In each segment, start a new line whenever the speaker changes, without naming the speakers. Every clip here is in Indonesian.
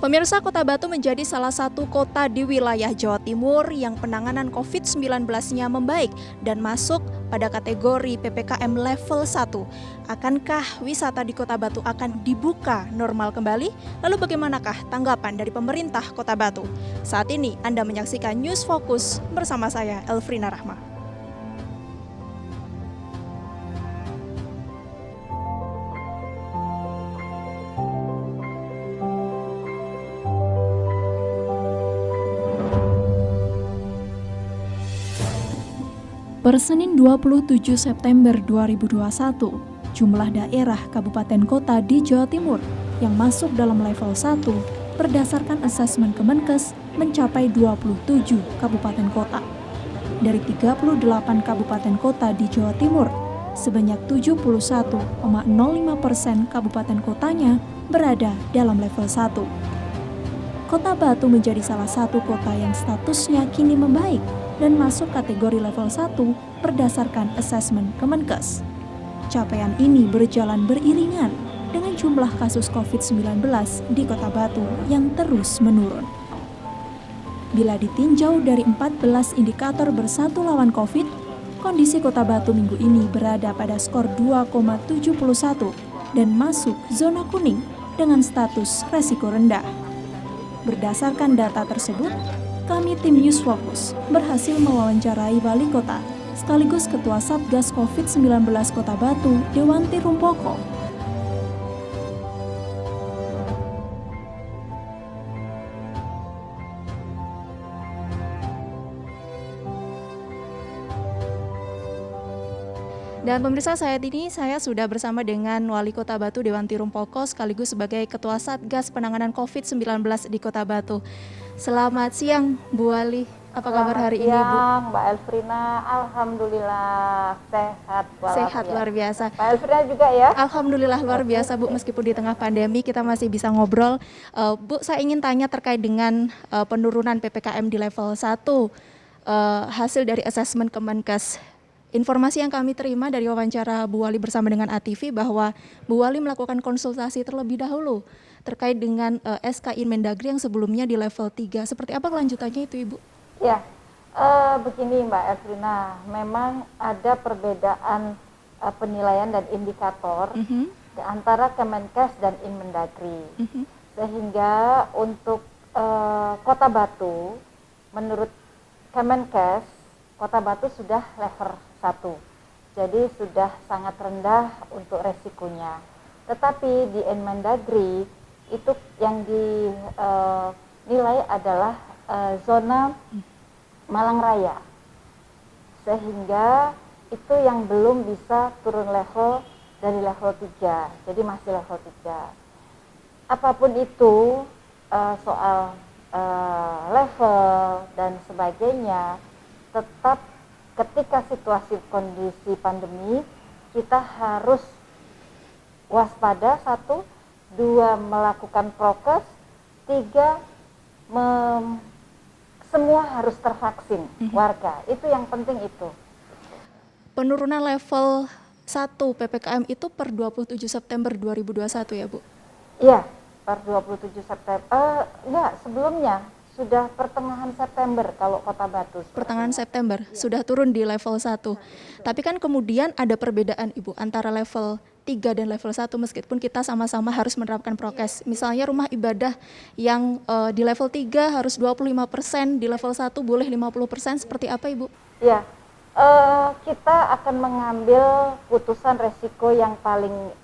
Pemirsa, Kota Batu menjadi salah satu kota di wilayah Jawa Timur yang penanganan COVID-19-nya membaik dan masuk pada kategori PPKM level 1. Akankah wisata di Kota Batu akan dibuka normal kembali? Lalu bagaimanakah tanggapan dari pemerintah Kota Batu? Saat ini Anda menyaksikan News Focus bersama saya, Elfrina Rahma.
Per Senin 27 September 2021, jumlah daerah kabupaten kota di Jawa Timur yang masuk dalam level 1 berdasarkan asesmen Kemenkes mencapai 27 kabupaten kota. Dari 38 kabupaten kota di Jawa Timur, sebanyak 71,05% kabupaten kotanya berada dalam level 1. Kota Batu menjadi salah satu kota yang statusnya kini membaik dan masuk kategori level 1 berdasarkan asesmen Kemenkes. Capaian ini berjalan beriringan dengan jumlah kasus COVID-19 di Kota Batu yang terus menurun. Bila ditinjau dari 14 indikator bersatu lawan COVID, kondisi Kota Batu minggu ini berada pada skor 2,71 dan masuk zona kuning dengan status resiko rendah. Berdasarkan data tersebut, kami tim News Focus berhasil mewawancarai Wali Kota sekaligus Ketua Satgas COVID-19 Kota Batu, Dewanti Rumpoko.
Dan pemirsa, saat ini saya sudah bersama dengan Wali Kota Batu Dewanti Rumpoko sekaligus sebagai Ketua Satgas Penanganan COVID-19 di Kota Batu. Selamat siang Bu Wali, apa kabar hari ini Bu?
Selamat siang Mbak Elfrina, Alhamdulillah sehat walafiat.
Sehat luar biasa.
Mbak Elfrina juga ya?
Alhamdulillah luar biasa Bu, meskipun di tengah pandemi kita masih bisa ngobrol. Bu, saya ingin tanya terkait dengan penurunan PPKM di level 1, hasil dari asesmen Kemenkes. Informasi yang kami terima dari wawancara Bu Wali bersama dengan ATV bahwa Bu Wali melakukan konsultasi terlebih dahulu terkait dengan SK Inmendagri yang sebelumnya di level 3. Seperti apa kelanjutannya itu Ibu?
Ya, begini Mbak Elfrina, memang ada perbedaan penilaian dan indikator di antara Kemenkes dan Inmendagri. Sehingga untuk Kota Batu, menurut Kemenkes, Kota Batu sudah level 1, jadi sudah sangat rendah untuk resikonya. Tetapi di Inmendagri itu yang dinilai adalah zona Malang Raya, sehingga itu yang belum bisa turun level dari level 3, jadi masih level 3. Apapun itu soal level dan sebagainya, tetap ketika situasi kondisi pandemi kita harus waspada, 1, 2 melakukan prokes, 3 semua harus tervaksin warga, itu yang penting itu.
Penurunan level 1 PPKM itu per 27 September 2021 ya Bu?
Iya, per 27 September, enggak, sebelumnya sudah pertengahan September kalau Kota Batu.
Pertengahan September sudah turun di level 1. Tapi kan kemudian ada perbedaan Ibu antara level 3 dan level 1 meskipun kita sama-sama harus menerapkan prokes. Misalnya rumah ibadah yang di level 3 harus 25%, di level 1 boleh 50%, seperti apa Ibu?
Ya, kita akan mengambil putusan resiko yang paling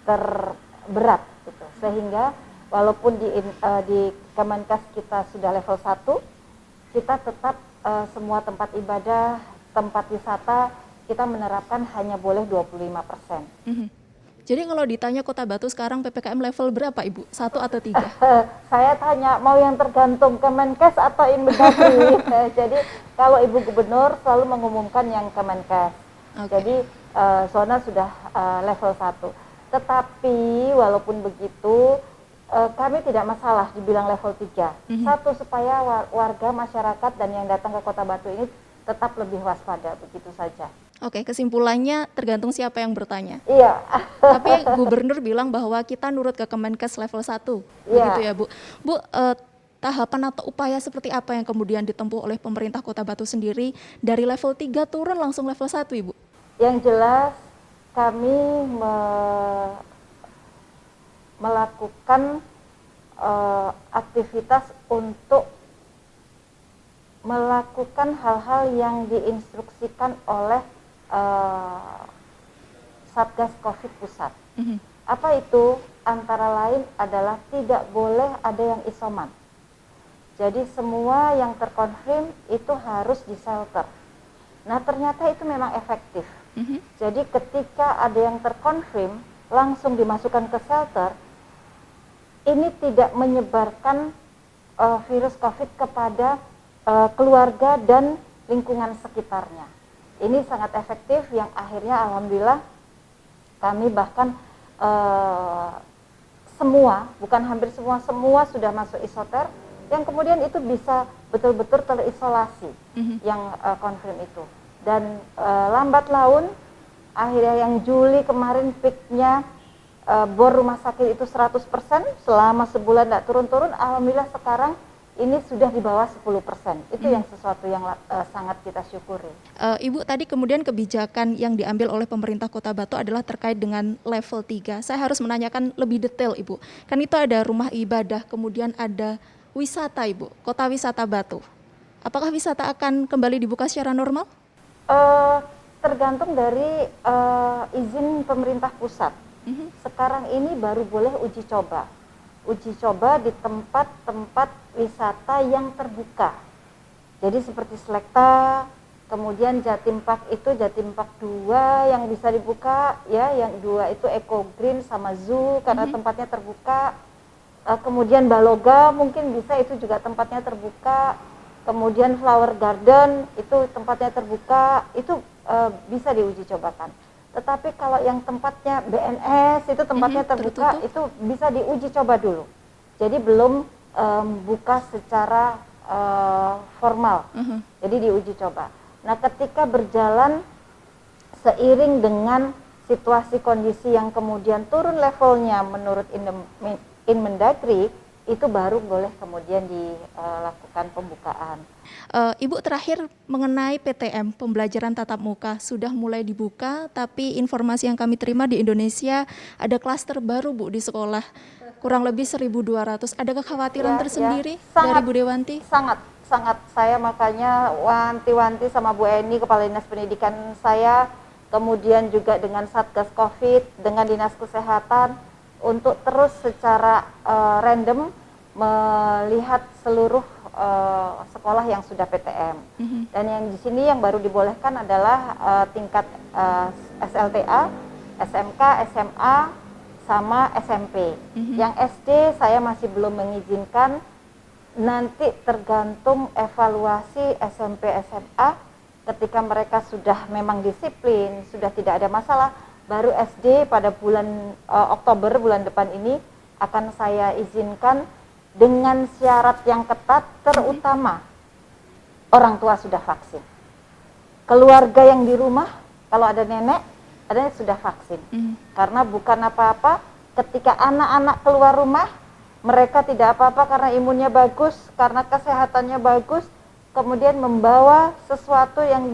terberat gitu. Sehingga walaupun di Kemenkes kita sudah level 1, kita tetap semua tempat ibadah, tempat wisata kita menerapkan hanya boleh 25%.
Jadi kalau ditanya Kota Batu sekarang PPKM level berapa Ibu? 1 atau 3?
Saya tanya mau yang tergantung Kemenkes atau Inmendagri. Jadi kalau Ibu Gubernur selalu mengumumkan yang Kemenkes. Okay. Jadi zona sudah level 1. Tetapi walaupun begitu kami tidak masalah dibilang level 3. Satu, supaya warga masyarakat dan yang datang ke Kota Batu ini tetap lebih waspada, begitu saja.
Oke, kesimpulannya tergantung siapa yang bertanya.
Iya.
Tapi gubernur bilang bahwa kita nurut ke Kemenkes level 1,
Iya.
begitu ya Bu. Bu, tahapan atau upaya seperti apa yang kemudian ditempuh oleh pemerintah Kota Batu sendiri dari level 3 turun langsung level 1, Ibu?
Yang jelas kami melakukan aktivitas untuk melakukan hal-hal yang diinstruksikan oleh Satgas Covid pusat. Apa itu? Antara lain adalah tidak boleh ada yang isoman. Jadi semua yang terkonfirm itu harus di shelter. Nah ternyata itu memang efektif. Jadi ketika ada yang terkonfirm langsung dimasukkan ke shelter, ini tidak menyebarkan virus COVID kepada keluarga dan lingkungan sekitarnya. Ini sangat efektif yang akhirnya alhamdulillah kami bahkan semua, bukan hampir semua sudah masuk isoter yang kemudian itu bisa betul-betul terisolasi yang confirm itu. Dan lambat laun akhirnya yang Juli kemarin peaknya bor rumah sakit itu 100% selama sebulan tidak turun-turun, alhamdulillah sekarang ini sudah di bawah 10%. Itu yang sesuatu yang sangat kita syukuri.
Ibu, tadi kemudian kebijakan yang diambil oleh pemerintah Kota Batu adalah terkait dengan level 3. Saya harus menanyakan lebih detail, Ibu. Kan itu ada rumah ibadah, kemudian ada wisata, Ibu, Kota Wisata Batu. Apakah wisata akan kembali dibuka secara normal?
Tergantung dari izin pemerintah pusat. Sekarang ini baru boleh uji coba di tempat-tempat wisata yang terbuka. Jadi seperti Selekta, kemudian Jatim Park itu Jatim Park 2 yang bisa dibuka, ya, yang 2 itu Eco Green sama Zoo karena tempatnya terbuka. Kemudian Baloga mungkin bisa, itu juga tempatnya terbuka. Kemudian Flower Garden itu tempatnya terbuka, itu bisa diuji cobakan. Tetapi kalau yang tempatnya BNS itu tempatnya terbuka, itu bisa diuji coba dulu. Jadi belum buka secara formal, jadi diuji coba. Nah ketika berjalan seiring dengan situasi kondisi yang kemudian turun levelnya menurut Inmendagri, itu baru boleh kemudian dilakukan pembukaan.
Ibu, terakhir mengenai PTM, pembelajaran tatap muka sudah mulai dibuka, tapi informasi yang kami terima di Indonesia ada klaster baru, Bu, di sekolah, kurang lebih 1.200. Ada kekhawatiran tersendiri dari Bu Dewanti?
Sangat. Saya makanya wanti-wanti sama Bu Eni, Kepala Dinas Pendidikan saya, kemudian juga dengan Satgas Covid, dengan Dinas Kesehatan, untuk terus secara random melihat seluruh sekolah yang sudah PTM. Dan yang di sini yang baru dibolehkan adalah tingkat SLTA, SMK, SMA, sama SMP. Yang SD saya masih belum mengizinkan, nanti tergantung evaluasi SMP, SMA, ketika mereka sudah memang disiplin, sudah tidak ada masalah, baru SD pada bulan Oktober bulan depan ini akan saya izinkan dengan syarat yang ketat, terutama orang tua sudah vaksin. Keluarga yang di rumah, kalau ada nenek sudah vaksin. Karena bukan apa-apa ketika anak-anak keluar rumah, mereka tidak apa-apa karena imunnya bagus, karena kesehatannya bagus, kemudian membawa sesuatu yang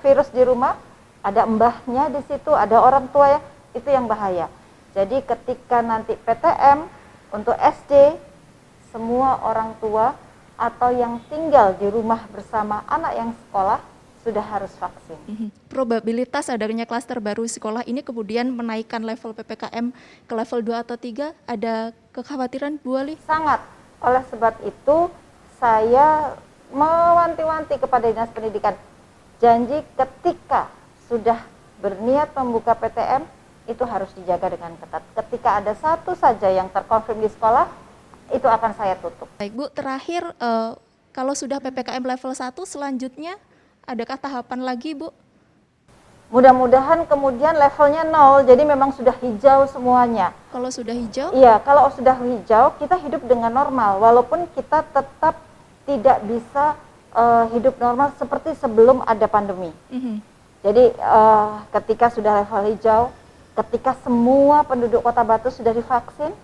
virus di rumah, ada mbahnya di situ, ada orang tua ya, itu yang bahaya. Jadi ketika nanti PTM untuk SD, semua orang tua atau yang tinggal di rumah bersama anak yang sekolah sudah harus vaksin.
Probabilitas adanya klaster baru sekolah ini kemudian menaikkan level PPKM ke level 2 atau 3, ada kekhawatiran Bu Ali?
Sangat. Oleh sebab itu saya mewanti-wanti kepada Dinas Pendidikan, janji ketika sudah berniat membuka PTM itu harus dijaga dengan ketat. Ketika ada satu saja yang terkonfirm di sekolah, itu akan saya tutup.
Baik Bu, terakhir kalau sudah PPKM level 1 selanjutnya adakah tahapan lagi, Bu?
Mudah-mudahan kemudian levelnya 0, jadi memang sudah hijau semuanya.
Kalau sudah hijau?
Iya, kalau sudah hijau kita hidup dengan normal, walaupun kita tetap tidak bisa hidup normal seperti sebelum ada pandemi. Jadi ketika sudah level hijau, ketika semua penduduk Kota Batu sudah divaksin,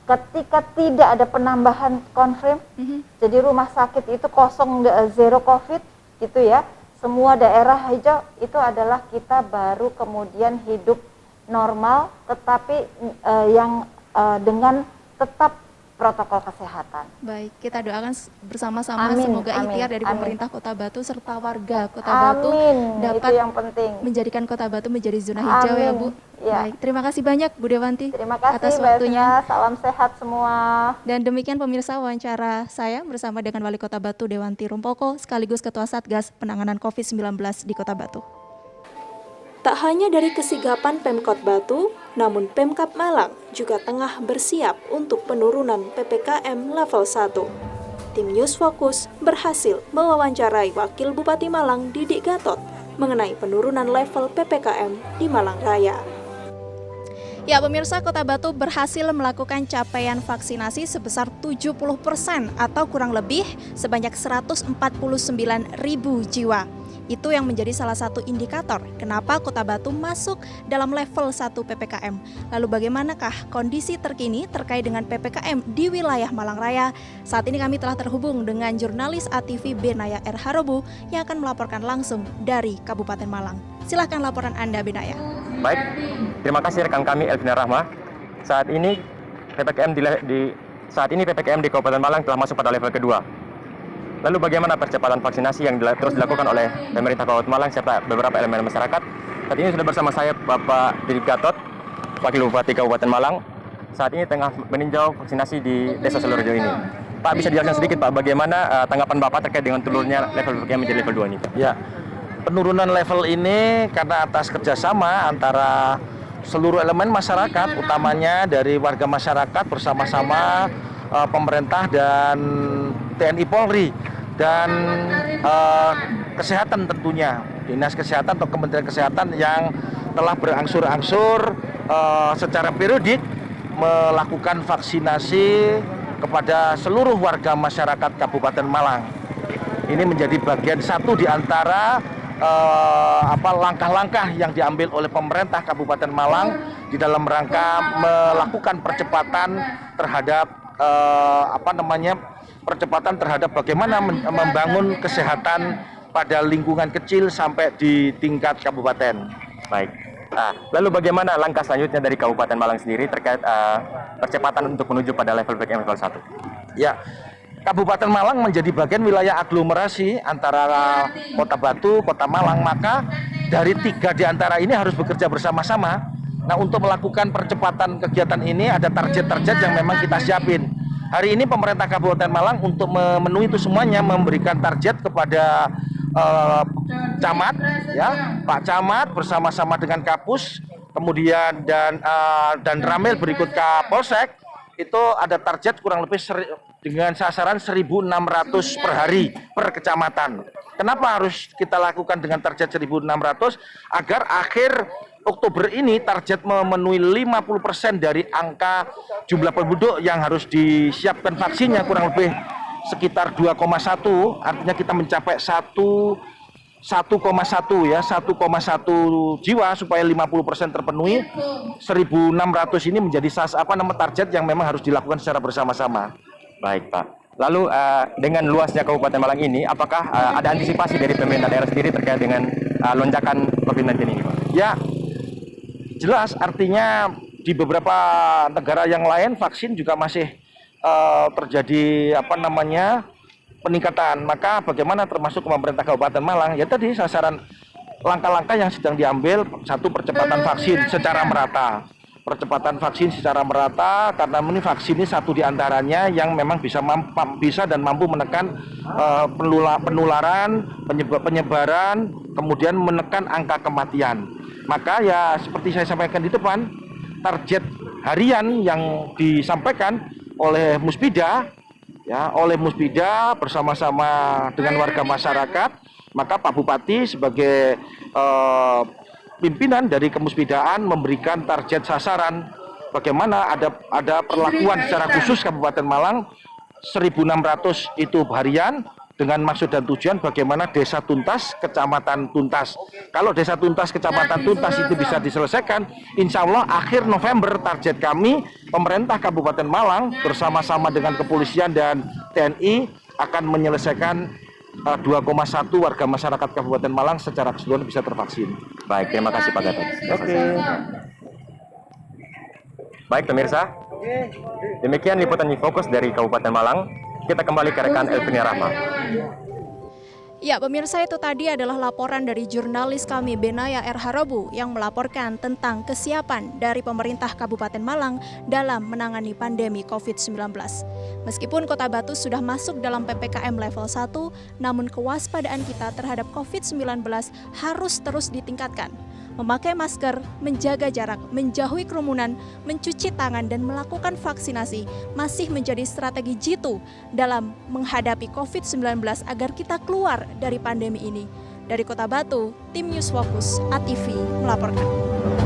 ketika tidak ada penambahan konfirm, jadi rumah sakit itu kosong, zero COVID gitu ya, semua daerah hijau, itu adalah kita baru kemudian hidup normal, tetapi yang dengan tetap protokol kesehatan.
Baik, kita doakan bersama-sama
Amin,
semoga
amin,
ikhtiar dari
amin.
pemerintah Kota Batu serta warga Kota Batu
Amin,
dapat
itu yang penting.
menjadikan Kota Batu menjadi zona hijau ya
Amin.
Bu.
Ya.
Baik, terima kasih banyak Bu Dewanti
Terima kasih
atas
Mbak
waktunya.
Esna, salam sehat semua.
Dan demikian pemirsa wawancara saya bersama dengan Wali Kota Batu Dewanti Rumpoko sekaligus Ketua Satgas Penanganan COVID-19 di Kota Batu.
Tak hanya dari kesigapan Pemkot Batu, namun Pemkab Malang juga tengah bersiap untuk penurunan PPKM level 1. Tim News Fokus berhasil mewawancarai Wakil Bupati Malang Didik Gatot mengenai penurunan level PPKM di Malang Raya.
Ya pemirsa, Kota Batu berhasil melakukan capaian vaksinasi sebesar 70% atau kurang lebih sebanyak 149.000 jiwa. Itu yang menjadi salah satu indikator kenapa Kota Batu masuk dalam level 1 PPKM. Lalu bagaimanakah kondisi terkini terkait dengan PPKM di wilayah Malang Raya? Saat ini kami telah terhubung dengan jurnalis ATV Benaya R. Harobu yang akan melaporkan langsung dari Kabupaten Malang. Silahkan laporan Anda, Benaya.
Baik, terima kasih rekan kami Elvina Rahma. Saat ini PPKM di Kabupaten Malang telah masuk pada level kedua. Lalu bagaimana percepatan vaksinasi yang terus dilakukan oleh pemerintah Kabupaten Malang serta beberapa elemen masyarakat? Saat ini sudah bersama saya Bapak Didik Gatot, Wakil Bupati Kabupaten Malang. Saat ini tengah meninjau vaksinasi di Desa Selorejo ini. Pak, bisa dijelaskan sedikit Pak, bagaimana tanggapan Bapak terkait dengan turunnya level PPKM menjadi level 2 ini? Pak?
Ya, penurunan level ini karena atas kerjasama antara seluruh elemen masyarakat, utamanya dari warga masyarakat bersama-sama pemerintah dan TNI Polri dan kesehatan tentunya, Dinas Kesehatan atau Kementerian Kesehatan yang telah berangsur-angsur secara periodik melakukan vaksinasi kepada seluruh warga masyarakat Kabupaten Malang. Ini menjadi bagian satu di antara langkah-langkah yang diambil oleh pemerintah Kabupaten Malang di dalam rangka melakukan percepatan terhadap percepatan terhadap bagaimana membangun kesehatan pada lingkungan kecil sampai di tingkat kabupaten.
Baik. Lalu bagaimana langkah selanjutnya dari Kabupaten Malang sendiri terkait percepatan untuk menuju pada level PPKM level 1?
Ya, Kabupaten Malang menjadi bagian wilayah aglomerasi antara Kota Batu, Kota Malang, maka dari 3 di antara ini harus bekerja bersama-sama. Nah, untuk melakukan percepatan kegiatan ini ada target-target yang memang kita siapin. Hari ini pemerintah Kabupaten Malang untuk memenuhi itu semuanya memberikan target kepada camat, ya, Pak Camat bersama-sama dengan Kapus, kemudian dan Ramil berikut Kapolsek, itu ada target kurang lebih dengan sasaran 1.600 per hari per kecamatan. Kenapa harus kita lakukan dengan target 1.600? Agar akhir Oktober ini target memenuhi 50% dari angka jumlah penduduk yang harus disiapkan vaksinnya, kurang lebih sekitar 2,1, artinya kita mencapai 1,1 jiwa supaya 50% terpenuhi. 1.600 ini menjadi target yang memang harus dilakukan secara bersama-sama.
Baik Pak. Lalu dengan luasnya Kabupaten Malang ini, apakah ada antisipasi dari pemerintah daerah sendiri terkait dengan lonjakan COVID-19 ini Pak?
Ya, jelas artinya di beberapa negara yang lain vaksin juga masih terjadi peningkatan. Maka bagaimana termasuk pemerintah Kabupaten Malang, ya tadi sasaran langkah-langkah yang sedang diambil, satu percepatan vaksin secara merata. Percepatan vaksin secara merata karena ini vaksin ini satu di antaranya yang memang bisa dan mampu menekan penularan, penyebaran, kemudian menekan angka kematian. Maka ya seperti saya sampaikan di depan, target harian yang disampaikan oleh Muspida, ya, bersama-sama dengan warga masyarakat, maka Pak Bupati sebagai pimpinan dari Kemuspidaan memberikan target sasaran bagaimana ada perlakuan secara khusus Kabupaten Malang 1.600 itu harian dengan maksud dan tujuan bagaimana desa tuntas, kecamatan tuntas. Kalau desa tuntas, kecamatan tuntas itu bisa diselesaikan, insya Allah akhir November target kami, pemerintah Kabupaten Malang bersama-sama dengan kepolisian dan TNI akan menyelesaikan 2,1 warga masyarakat Kabupaten Malang secara keseluruhan bisa tervaksin.
Baik, terima kasih Pak Gatot.
Oke.
Baik pemirsa, demikian liputan Fokus dari Kabupaten Malang. Kita kembali ke rekan Elvina Rahma.
Ya, pemirsa, itu tadi adalah laporan dari jurnalis kami Benaya R. Harobu yang melaporkan tentang kesiapan dari pemerintah Kabupaten Malang dalam menangani pandemi COVID-19. Meskipun Kota Batu sudah masuk dalam PPKM level 1, namun kewaspadaan kita terhadap COVID-19 harus terus ditingkatkan. Memakai masker, menjaga jarak, menjauhi kerumunan, mencuci tangan, dan melakukan vaksinasi masih menjadi strategi jitu dalam menghadapi COVID-19 agar kita keluar dari pandemi ini. Dari Kota Batu, tim News Fokus ATV melaporkan.